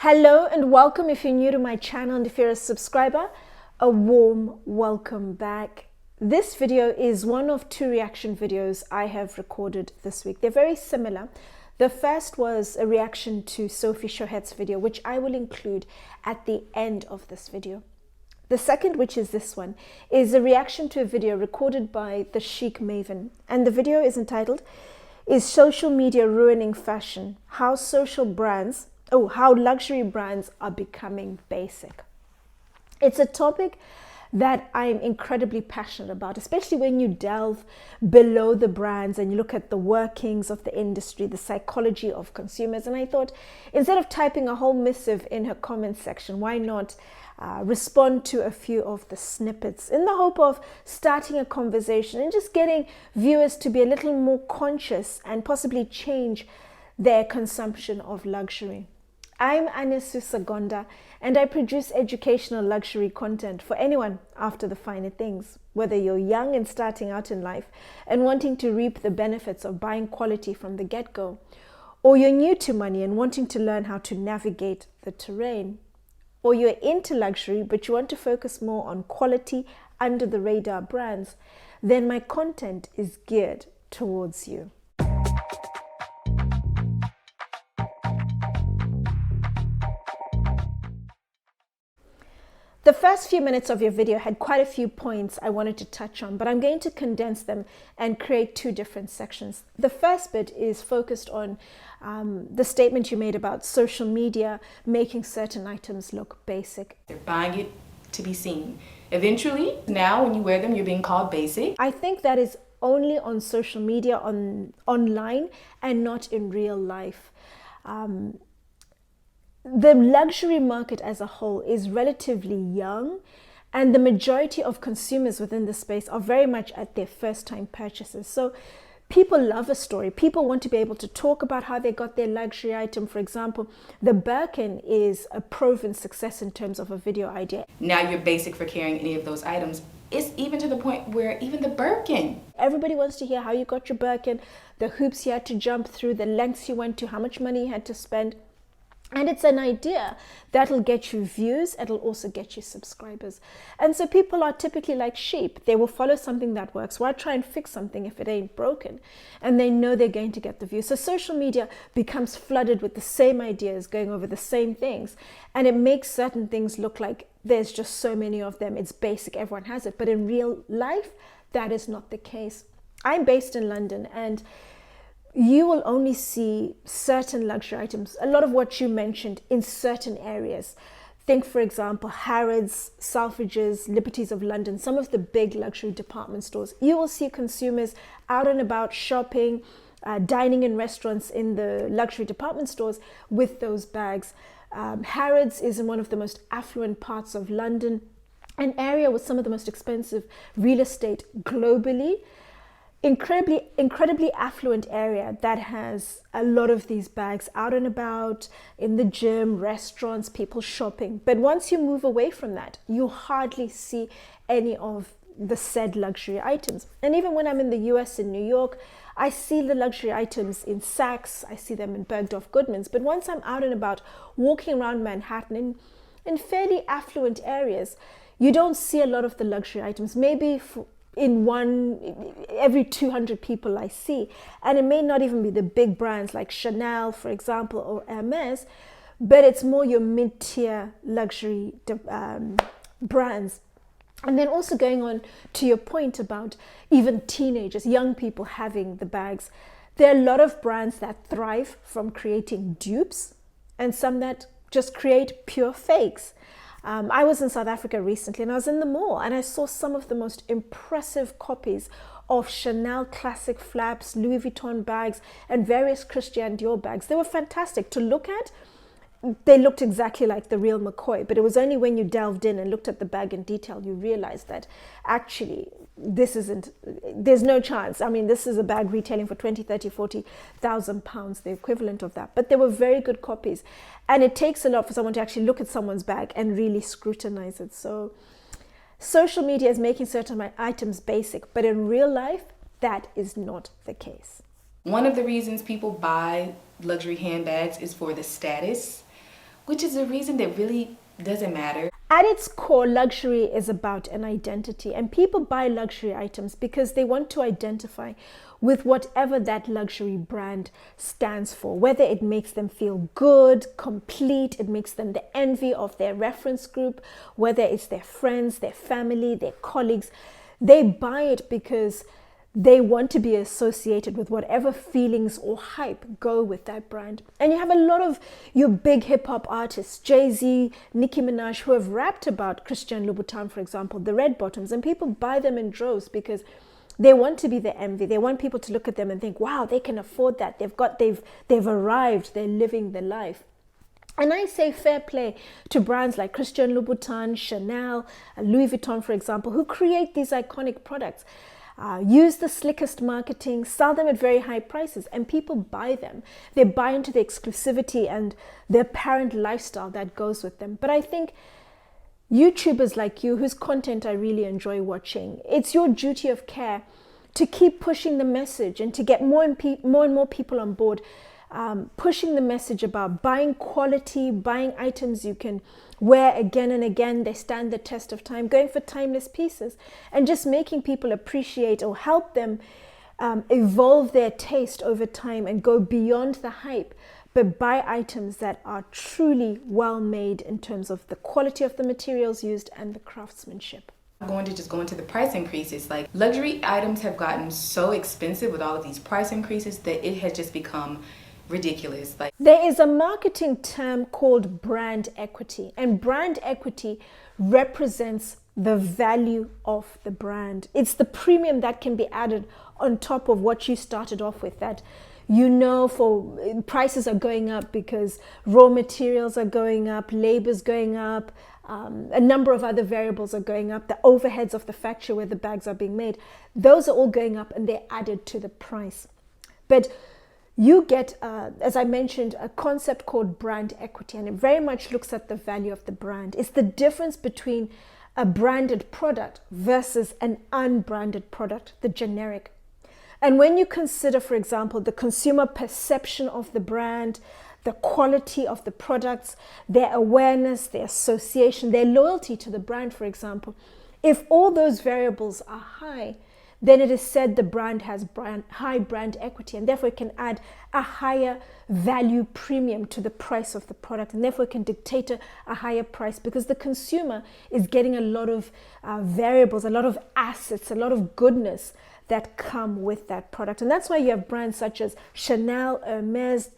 Hello and welcome if you're new to my channel, and if you're a subscriber, a warm welcome back. This video is one of two reaction videos I have recorded this week. They're very similar. The first was a reaction to Sophie Chohet's video, which I will include at the end of this video. The second, which is this one, is a reaction to a video recorded by the Chic Maven, and the video is entitled, "Is Social Media Ruining Fashion? How luxury brands are becoming basic." It's a topic that I'm incredibly passionate about, especially when you delve below the brands and you look at the workings of the industry, the psychology of consumers. And I thought, instead of typing a whole missive in her comment section, why not respond to a few of the snippets in the hope of starting a conversation and just getting viewers to be a little more conscious and possibly change their consumption of luxury. I'm Anesu Sagonda, and I produce educational luxury content for anyone after the finer things. Whether you're young and starting out in life and wanting to reap the benefits of buying quality from the get-go, or you're new to money and wanting to learn how to navigate the terrain, or you're into luxury but you want to focus more on quality under the radar brands, then my content is geared towards you. The first few minutes of your video had quite a few points I wanted to touch on, but I'm going to condense them and create two different sections. The first bit is focused on the statement you made about social media making certain items look basic. They're buying it to be seen. Eventually, now when you wear them, you're being called basic. I think that is only on social media, online, and not in real life. The luxury market as a whole is relatively young, and the majority of consumers within the space are very much at their first-time purchases. So people love a story. People want to be able to talk about how they got their luxury item. For example, the Birkin is a proven success in terms of a video idea. Now you're basic for carrying any of those items. It's even to the point where even the Birkin. Everybody wants to hear how you got your Birkin, the hoops you had to jump through, the lengths you went to, how much money you had to spend. And it's an idea that'll get you views, it'll also get you subscribers. And so people are typically like sheep. They will follow something that works. Why try and fix something if it ain't broken? And they know they're going to get the views. So social media becomes flooded with the same ideas, going over the same things. And it makes certain things look like there's just so many of them. It's basic, everyone has it. But in real life, that is not the case. I'm based in London, and you will only see certain luxury items, a lot of what you mentioned, in certain areas. Think, for example, Harrods, Selfridges, Liberties of London, some of the big luxury department stores. You will see consumers out and about shopping, dining in restaurants in the luxury department stores with those bags. Harrods is in one of the most affluent parts of London, an area with some of the most expensive real estate globally. Incredibly affluent area that has a lot of these bags out and about, in the gym, restaurants, people shopping. But once you move away from that, you hardly see any of the said luxury items. And even when I'm in the US, in New York, I see the luxury items in Saks, I see them in Bergdorf Goodman's. But once I'm out and about walking around Manhattan in fairly affluent areas, you don't see a lot of the luxury items. Maybe every 200 people I see. And it may not even be the big brands like Chanel, for example, or Hermes, but it's more your mid-tier luxury brands. And then also going on to your point about even teenagers, young people having the bags, there are a lot of brands that thrive from creating dupes and some that just create pure fakes. I was in South Africa recently, and I was in the mall, and I saw some of the most impressive copies of Chanel classic flaps, Louis Vuitton bags, and various Christian Dior bags. They were fantastic to look at. They looked exactly like the real McCoy, but it was only when you delved in and looked at the bag in detail you realized that actually there's no chance. I mean, this is a bag retailing for 20, 30, 40,000 pounds, the equivalent of that. But they were very good copies. And it takes a lot for someone to actually look at someone's bag and really scrutinize it. So social media is making certain items basic, but in real life, that is not the case. One of the reasons people buy luxury handbags is for the status. which is a reason that really doesn't matter. At its core, luxury is about an identity, and people buy luxury items because they want to identify with whatever that luxury brand stands for, whether it makes them feel good, complete, it makes them the envy of their reference group, whether it's their friends, their family, their colleagues. They buy it because they want to be associated with whatever feelings or hype go with that brand. And you have a lot of your big hip-hop artists, Jay-Z, Nicki Minaj, who have rapped about Christian Louboutin, for example, the red bottoms, and people buy them in droves because they want to be the envy. They want people to look at them and think, wow, they can afford that. They've arrived. They're living the life. And I say fair play to brands like Christian Louboutin, Chanel, Louis Vuitton, for example, who create these iconic products. Use the slickest marketing, sell them at very high prices, and people buy them. They buy into the exclusivity and the apparent lifestyle that goes with them. But I think YouTubers like you, whose content I really enjoy watching, it's your duty of care to keep pushing the message and to get more and more people on board, pushing the message about buying quality, buying items you can wear again and again, they stand the test of time, going for timeless pieces, and just making people appreciate or help them evolve their taste over time and go beyond the hype, but buy items that are truly well made in terms of the quality of the materials used and the craftsmanship. I'm going to just go into the price increases. Like, luxury items have gotten so expensive with all of these price increases that it has just become ridiculous. Like, there is a marketing term called brand equity, and brand equity represents the value of the brand. It's the premium that can be added on top of what you started off with, that for prices are going up because raw materials are going up, labor's going up, a number of other variables are going up, the overheads of the factory where the bags are being made, those are all going up and they're added to the price. But you get, as I mentioned, a concept called brand equity, and it very much looks at the value of the brand. It's the difference between a branded product versus an unbranded product, the generic. And when you consider, for example, the consumer perception of the brand, the quality of the products, their awareness, their association, their loyalty to the brand, for example, if all those variables are high, then it is said the brand has high brand equity, and therefore it can add a higher value premium to the price of the product, and therefore it can dictate a higher price because the consumer is getting a lot of variables, a lot of assets, a lot of goodness that come with that product. And that's why you have brands such as Chanel, Hermes,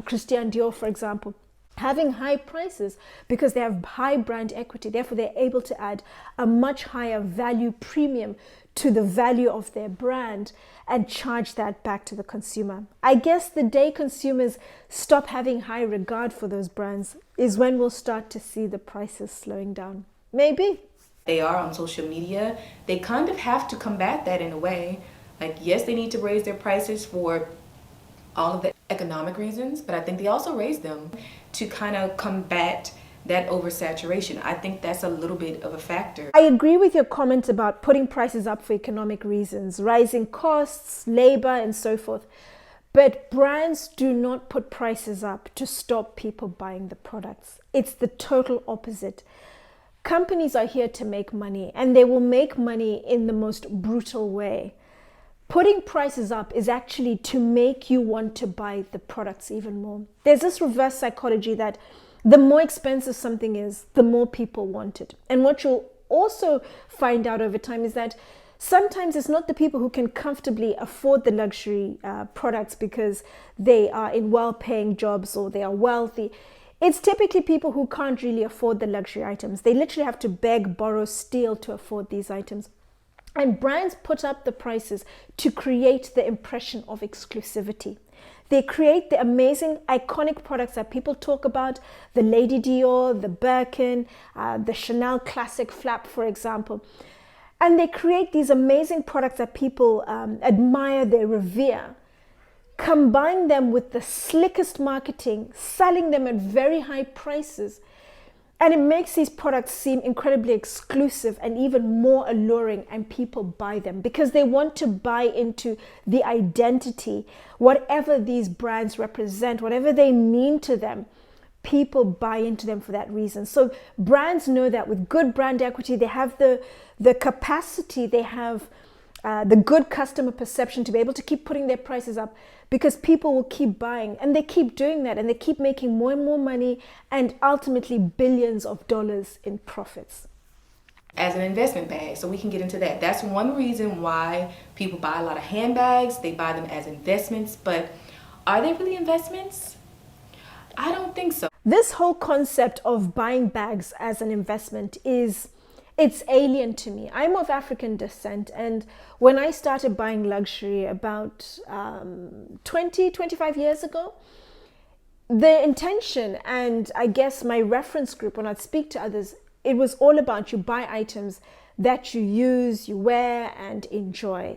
Christian Dior, for example, having high prices because they have high brand equity. Therefore, they're able to add a much higher value premium to the value of their brand and charge that back to the consumer. I guess the day consumers stop having high regard for those brands is when we'll start to see the prices slowing down. Maybe. They are on social media. They kind of have to combat that in a way. Like, yes, they need to raise their prices for all of the economic reasons, but I think they also raise them to kind of combat that oversaturation. I think that's a little bit of a factor. I agree with your comment about putting prices up for economic reasons, rising costs, labor, and so forth. But brands do not put prices up to stop people buying the products. It's the total opposite. Companies are here to make money, and they will make money in the most brutal way. Putting prices up is actually to make you want to buy the products even more. There's this reverse psychology that the more expensive something is, the more people want it. And what you'll also find out over time is that sometimes it's not the people who can comfortably afford the luxury products because they are in well-paying jobs or they are wealthy. It's typically people who can't really afford the luxury items. They literally have to beg, borrow, steal to afford these items. And brands put up the prices to create the impression of exclusivity. They create the amazing, iconic products that people talk about, the Lady Dior, the Birkin, the Chanel Classic Flap, for example. And they create these amazing products that people admire, they revere. Combine them with the slickest marketing, selling them at very high prices. And it makes these products seem incredibly exclusive and even more alluring, and people buy them because they want to buy into the identity, whatever these brands represent, whatever they mean to them. people buy into them for that reason. So brands know that with good brand equity, they have the capacity, they have the good customer perception to be able to keep putting their prices up, because people will keep buying, and they keep doing that, and they keep making more and more money, and ultimately billions of dollars in profits. As an investment bag, so we can get into that. That's one reason why people buy a lot of handbags. They buy them as investments, but are they really investments? I don't think so. This whole concept of buying bags as an investment it's alien to me. I'm of African descent, and when I started buying luxury about 25 years ago, the intention, and I guess my reference group when I'd speak to others, it was all about you buy items that you use, you wear, and enjoy.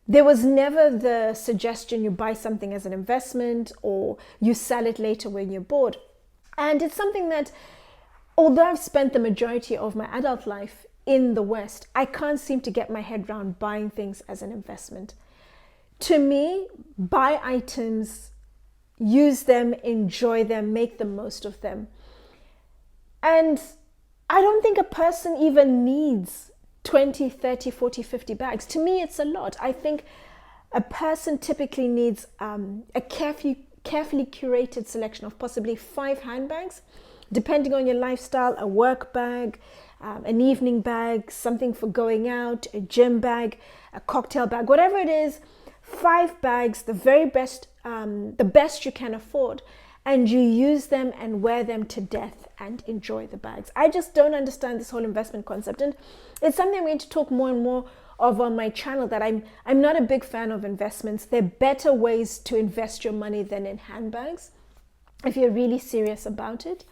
There was never the suggestion you buy something as an investment or you sell it later when you're bored. And it's something that, although I've spent the majority of my adult life in the West, I can't seem to get my head around buying things as an investment. To me, buy items, use them, enjoy them, make the most of them. And I don't think a person even needs 20, 30, 40, 50 bags. To me, it's a lot. I think a person typically needs a carefully curated selection of possibly 5 handbags, depending on your lifestyle: a work bag, an evening bag, something for going out, a gym bag, a cocktail bag, whatever it is. 5 bags, the very best, the best you can afford, and you use them and wear them to death and enjoy the bags. I just don't understand this whole investment concept, and it's something I'm going to talk more and more of on my channel, that I'm not a big fan of investments. There are better ways to invest your money than in handbags if you're really serious about it.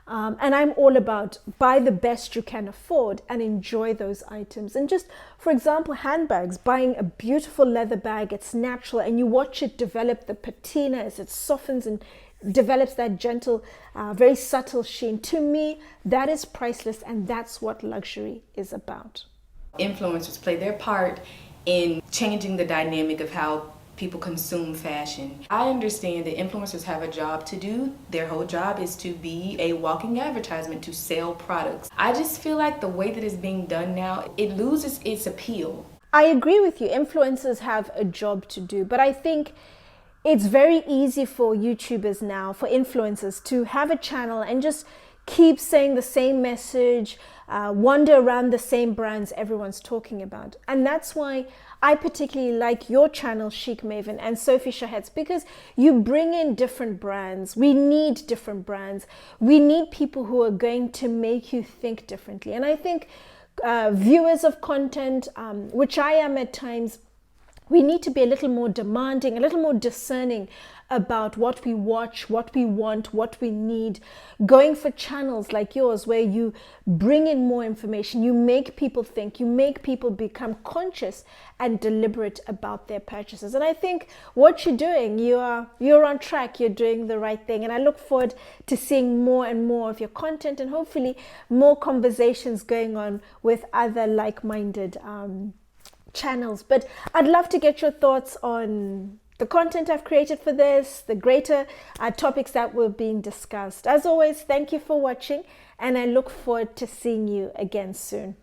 And I'm all about buy the best you can afford and enjoy those items. And just, for example, handbags, buying a beautiful leather bag, it's natural, and you watch it develop the patina as it softens and develops that gentle, very subtle sheen. To me, that is priceless, and that's what luxury is about. Influencers play their part in changing the dynamic of how people consume fashion. I understand that influencers have a job to do. Their whole job is to be a walking advertisement, to sell products. I just feel like the way that it's being done now, it loses its appeal. I agree with you. Influencers have a job to do, but I think it's very easy for YouTubers now, for influencers, to have a channel and just keep saying the same message, wander around the same brands everyone's talking about. And that's why I particularly like your channel, Chic Maven and Sophie Shahet's, because you bring in different brands. We need different brands. We need people who are going to make you think differently. And I think viewers of content, which I am at times, we need to be a little more demanding, a little more discerning about what we watch, what we want, what we need. Going for channels like yours where you bring in more information, you make people think, you make people become conscious and deliberate about their purchases. And I think what you're doing, you're on track, you're doing the right thing. And I look forward to seeing more and more of your content, and hopefully more conversations going on with other like-minded channels. But I'd love to get your thoughts on the content I've created for this, the greater topics that were being discussed. As always, thank you for watching, and I look forward to seeing you again soon.